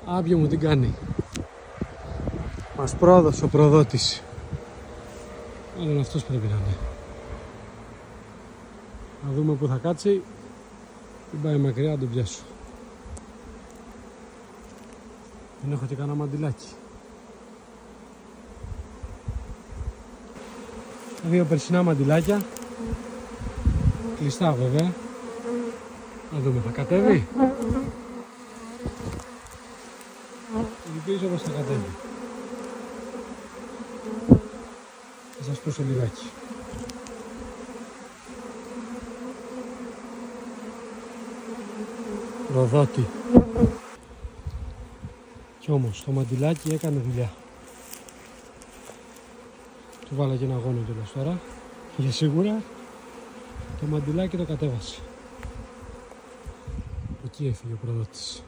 Άπιο μου τι κάνει. Μας πρόδωσε ο προδότης. Μάλλον αυτός πρέπει να είναι. Να δούμε που θα κάτσει. Δεν πάει μακριά να τον πιάσω. Δεν έχω και κανένα μαντιλάκι. Δύο περσινά μαντιλάκια. Κλειστά βέβαια. Να δούμε, θα κατέβει. Ελπίζω πως θα κατέβει. Θα σας πω σε λιγάκι. Προδότη. Κι όμως το μαντιλάκι έκανε δουλειά. Του βάλα και ένα αγώνο κιόλας τώρα. Για σίγουρα το μαντιλάκι το κατέβασε. Εκεί έφυγε ο προδότης.